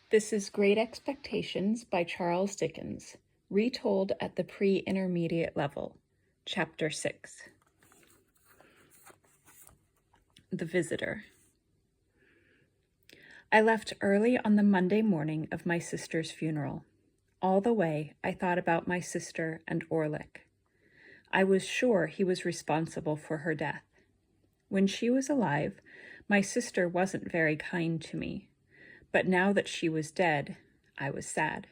This is Great Expectations by Charles Dickens, retold at the pre-intermediate level. Chapter 6. The Visitor. I left early on the Monday morning of my sister's funeral. All the way, I thought about my sister and Orlick. I was sure he was responsible for her death. When she was alive, my sister wasn't very kind to me, but now that she was dead, I was sad.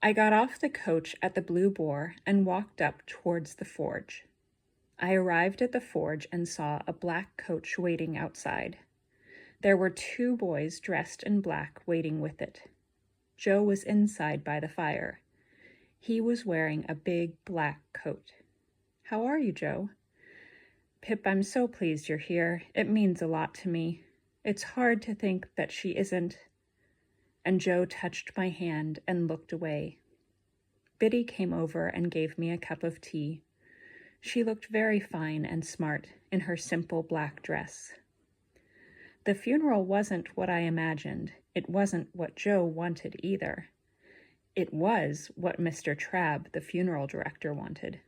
I got off the coach at the Blue Boar and walked up towards the forge. I arrived at the forge and saw a black coach waiting outside. There were 2 boys dressed in black waiting with it. Joe was inside by the fire. He was wearing a big black coat. "How are you, Joe?" "Pip, I'm so pleased you're here. It means a lot to me. It's hard to think that she isn't." And Joe touched my hand and looked away. Biddy came over and gave me a cup of tea. She looked very fine and smart in her simple black dress. The funeral wasn't what I imagined. It wasn't what Joe wanted either. It was what Mr. Trabb, the funeral director, wanted.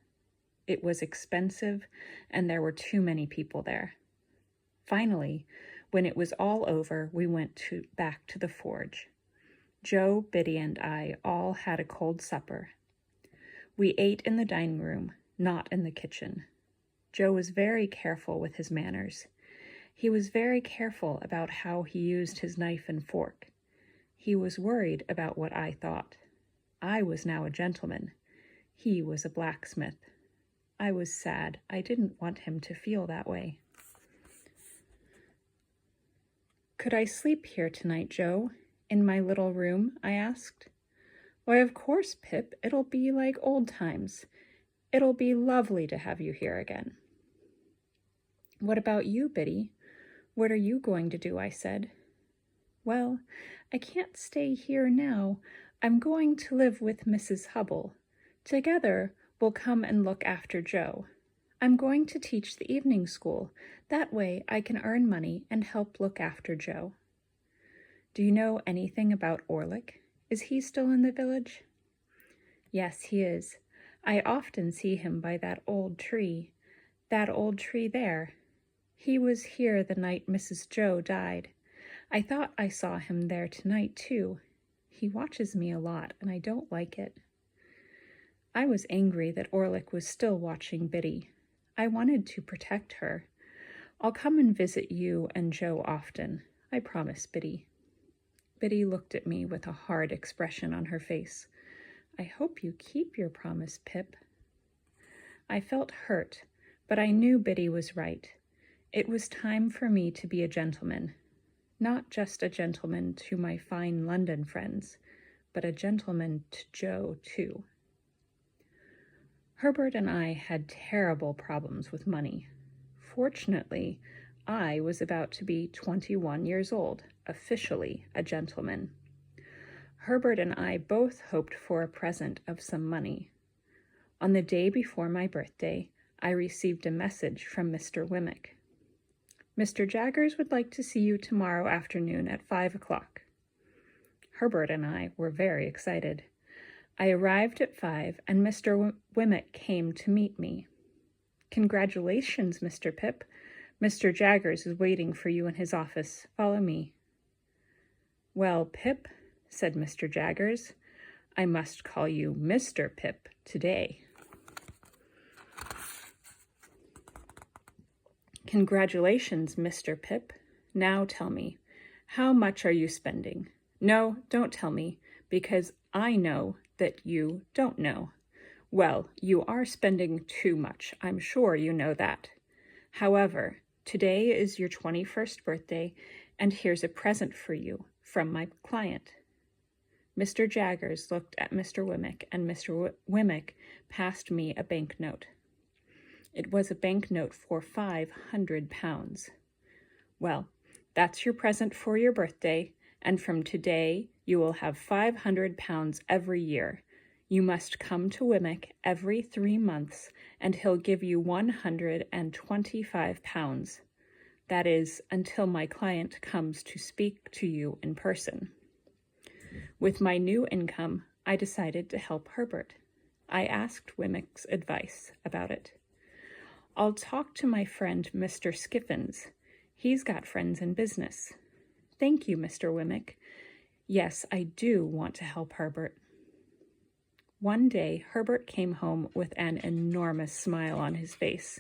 It was expensive, and there were too many people there. Finally, when it was all over, we went back to the forge. Joe, Biddy, and I all had a cold supper. We ate in the dining room, not in the kitchen. Joe was very careful with his manners. He was very careful about how he used his knife and fork. He was worried about what I thought. I was now a gentleman. He was a blacksmith. I was sad. I didn't want him to feel that way. "Could I sleep here tonight, Joe? In my little room?" I asked. "Why, of course, Pip. It'll be like old times. It'll be lovely to have you here again." "What about you, Biddy? What are you going to do?" I said. "Well, I can't stay here now. I'm going to live with Mrs. Hubble. Together, we'll come and look after Joe. I'm going to teach the evening school. That way I can earn money and help look after Joe." "Do you know anything about Orlick? Is he still in the village?" "Yes, he is. I often see him by that old tree there. He was here the night Mrs. Joe died. I thought I saw him there tonight, too. He watches me a lot, and I don't like it." I was angry that Orlick was still watching Biddy. I wanted to protect her. "I'll come and visit you and Joe often. I promise, Biddy." Biddy looked at me with a hard expression on her face. "I hope you keep your promise, Pip." I felt hurt, but I knew Biddy was right. It was time for me to be a gentleman. Not just a gentleman to my fine London friends, but a gentleman to Joe, too. Herbert and I had terrible problems with money. Fortunately, I was about to be 21 years old, officially a gentleman. Herbert and I both hoped for a present of some money. On the day before my birthday, I received a message from Mr. Wemmick. "Mr. Jaggers would like to see you tomorrow afternoon at 5 o'clock. Herbert and I were very excited. I arrived at 5, and Mr. Wemmick came to meet me. "Congratulations, Mr. Pip. Mr. Jaggers is waiting for you in his office. Follow me." "Well, Pip," said Mr. Jaggers, "I must call you Mr. Pip today." "Congratulations, Mr. Pip. Now tell me, how much are you spending?" "No, don't tell me, because I know that you don't know." "Well, you are spending too much. I'm sure you know that. However, today is your 21st birthday, and here's a present for you from my client." Mr. Jaggers looked at Mr. Wemmick, and Mr. Wemmick passed me a banknote. It was a banknote for £500. "Well, that's your present for your birthday, and from today you will have £500 every year. You must come to Wemmick every 3 months, and he'll give you £125. That is, until my client comes to speak to you in person." With my new income, I decided to help Herbert. I asked Wemmick's advice about it. I'll talk to my friend Mr. Skiffins. He's got friends in business. Thank you, Mr. Wemmick. Yes, I do want to help Herbert. One day, Herbert came home with an enormous smile on his face.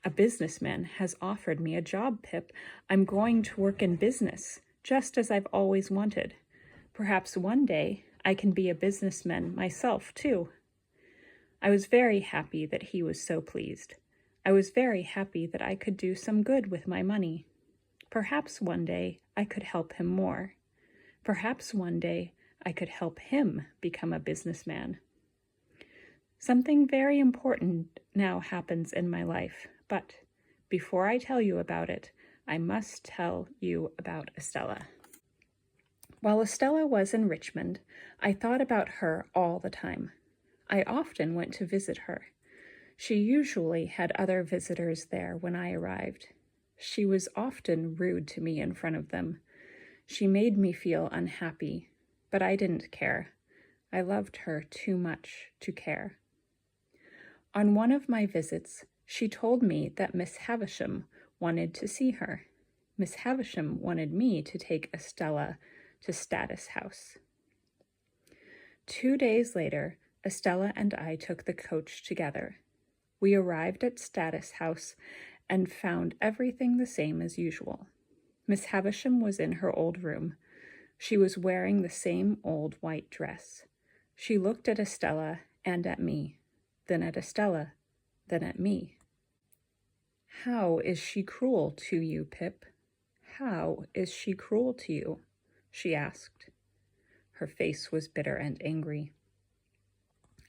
A businessman has offered me a job, Pip. I'm going to work in business, just as I've always wanted. Perhaps one day I can be a businessman myself, too. I was very happy that he was so pleased. I was very happy that I could do some good with my money. Perhaps one day I could help him more. Perhaps one day I could help him become a businessman. Something very important now happens in my life, but before I tell you about it, I must tell you about Estella. While Estella was in Richmond, I thought about her all the time. I often went to visit her. She usually had other visitors there when I arrived. She was often rude to me in front of them. She made me feel unhappy, but I didn't care. I loved her too much to care. On one of my visits, she told me that Miss Havisham wanted to see her. Miss Havisham wanted me to take Estella to Status House. 2 days later, Estella and I took the coach together. We arrived at Status House and found everything the same as usual. Miss Havisham was in her old room. She was wearing the same old white dress. She looked at Estella and at me, then at Estella, then at me. How is she cruel to you, Pip? How is she cruel to you? She asked. Her face was bitter and angry.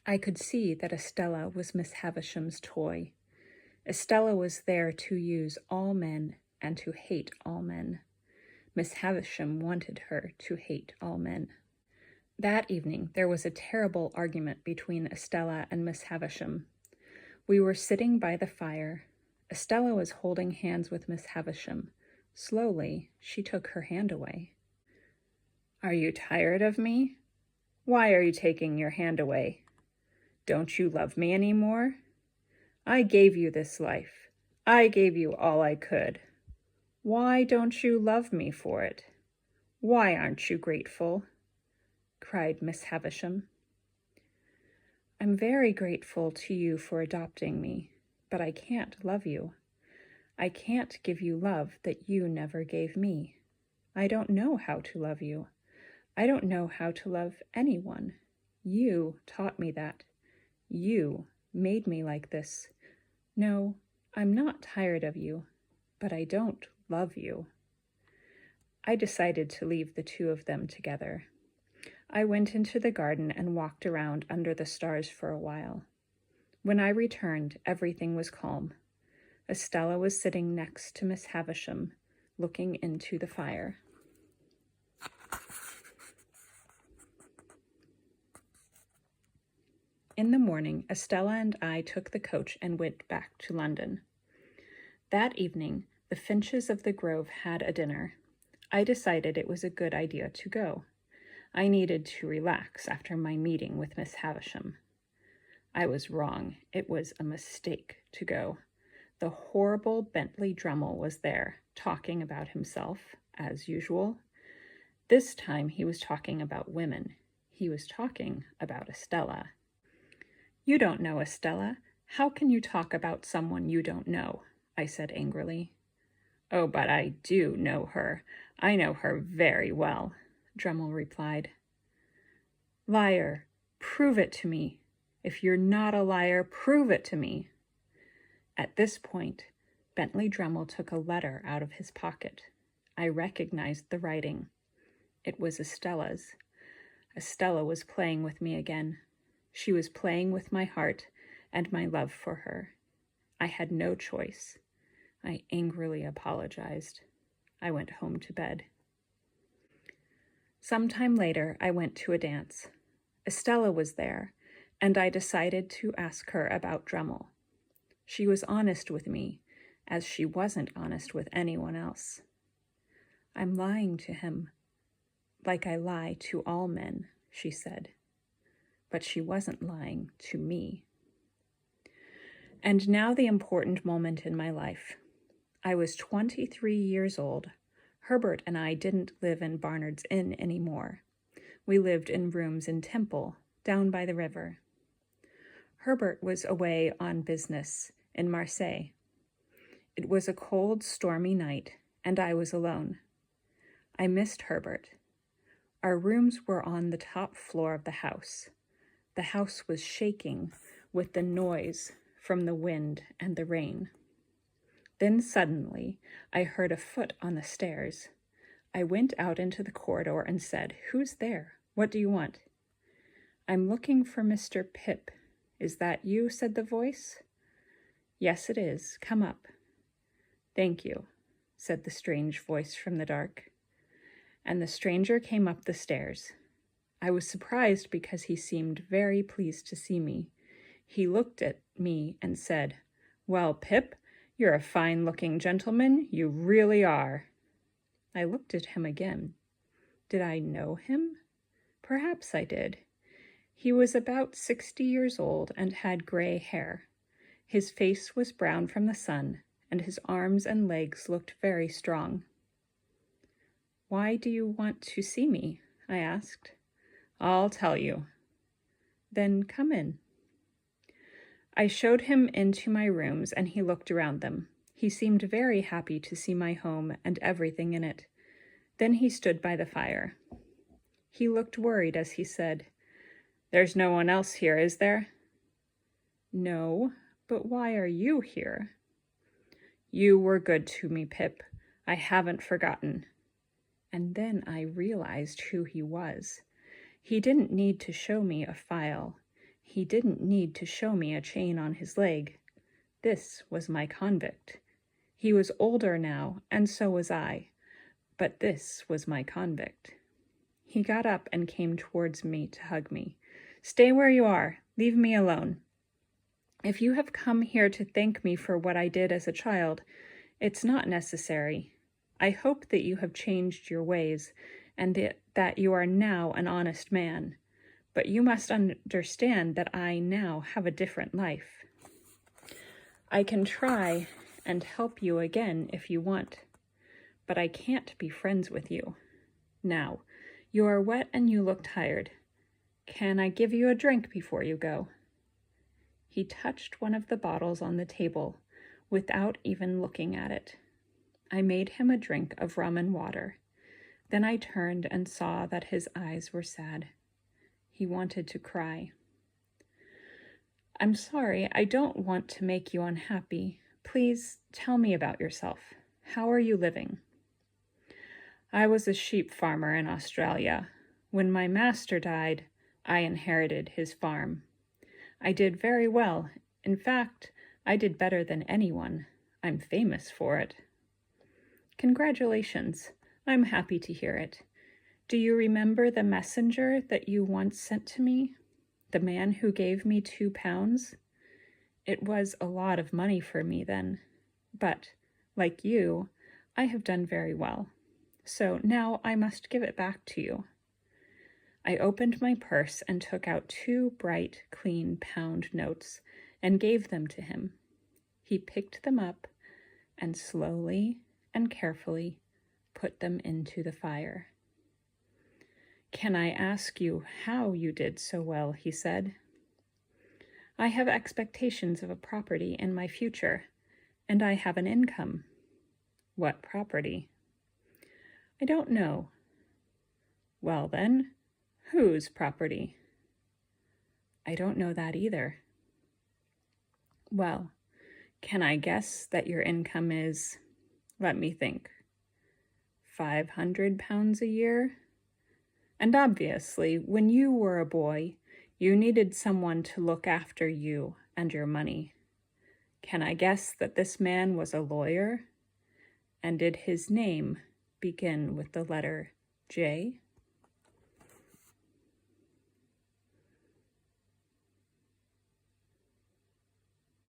I could see that Estella was Miss Havisham's toy. Estella was there to use all men and to hate all men. Miss Havisham wanted her to hate all men. That evening, there was a terrible argument between Estella and Miss Havisham. We were sitting by the fire. Estella was holding hands with Miss Havisham. Slowly, she took her hand away. Are you tired of me? Why are you taking your hand away? Don't you love me any more? I gave you this life. I gave you all I could. Why don't you love me for it? Why aren't you grateful? Cried Miss Havisham. I'm very grateful to you for adopting me, but I can't love you. I can't give you love that you never gave me. I don't know how to love you. I don't know how to love anyone. You taught me that. You made me like this. No, I'm not tired of you, but I don't love you. I decided to leave the two of them together. I went into the garden and walked around under the stars for a while. When I returned, everything was calm. Estella was sitting next to Miss Havisham, looking into the fire. In the morning, Estella and I took the coach and went back to London. That evening, the Finches of the Grove had a dinner. I decided it was a good idea to go. I needed to relax after my meeting with Miss Havisham. I was wrong. It was a mistake to go. The horrible Bentley Drummle was there, talking about himself, as usual. This time he was talking about women. He was talking about Estella. You don't know Estella. How can you talk about someone you don't know? I said angrily. Oh, but I do know her. I know her very well, Drummle replied. Liar, prove it to me. If you're not a liar, prove it to me. At this point, Bentley Drummle took a letter out of his pocket. I recognized the writing. It was Estella's. Estella was playing with me again. She was playing with my heart and my love for her. I had no choice. I angrily apologized. I went home to bed. Sometime later, I went to a dance. Estella was there, and I decided to ask her about Drummle. She was honest with me, as she wasn't honest with anyone else. I'm lying to him, like I lie to all men, she said. But she wasn't lying to me. And now the important moment in my life. I was 23 years old. Herbert and I didn't live in Barnard's Inn anymore. We lived in rooms in Temple, down by the river. Herbert was away on business in Marseille. It was a cold, stormy night, and I was alone. I missed Herbert. Our rooms were on the top floor of the house. The house was shaking with the noise from the wind and the rain. Then suddenly, I heard a foot on the stairs. I went out into the corridor and said, "Who's there? What do you want?" "I'm looking for Mr. Pip. Is that you?" said the voice. "Yes, it is. Come up." "Thank you," said the strange voice from the dark. And the stranger came up the stairs. I was surprised because he seemed very pleased to see me. He looked at me and said, "Well, Pip, you're a fine-looking gentleman, you really are." I looked at him again. Did I know him? Perhaps I did. He was about 60 years old and had gray hair. His face was brown from the sun, and his arms and legs looked very strong. "Why do you want to see me?" I asked. "I'll tell you." "Then come in." I showed him into my rooms, and he looked around them. He seemed very happy to see my home and everything in it. Then he stood by the fire. He looked worried as he said, "There's no one else here, is there?" "No, but why are you here?" "You were good to me, Pip. I haven't forgotten." And then I realized who he was. He didn't need to show me a file. He didn't need to show me a chain on his leg. This was my convict. He was older now, and so was I. But this was my convict. He got up and came towards me to hug me. "Stay where you are. Leave me alone. If you have come here to thank me for what I did as a child, it's not necessary. I hope that you have changed your ways and that you are now an honest man. But you must understand that I now have a different life. I can try and help you again if you want, but I can't be friends with you. Now, you are wet and you look tired. Can I give you a drink before you go?" He touched one of the bottles on the table without even looking at it. I made him a drink of rum and water. Then I turned and saw that his eyes were sad. He wanted to cry. "I'm sorry, I don't want to make you unhappy. Please tell me about yourself. How are you living?" "I was a sheep farmer in Australia. When my master died, I inherited his farm. I did very well. In fact, I did better than anyone. I'm famous for it." "Congratulations. I'm happy to hear it. Do you remember the messenger that you once sent to me? The man who gave me 2 pounds? It was a lot of money for me then. But, like you, I have done very well. So now I must give it back to you." I opened my purse and took out 2 bright, clean pound notes and gave them to him. He picked them up and slowly and carefully put them into the fire. "Can I ask you how you did so well?" he said. "I have expectations of a property in my future, and I have an income." "What property?" "I don't know." "Well then, whose property?" "I don't know that either." "Well, can I guess that your income is, let me think, 500 pounds a year? And obviously, when you were a boy, you needed someone to look after you and your money. Can I guess that this man was a lawyer? And did his name begin with the letter J?"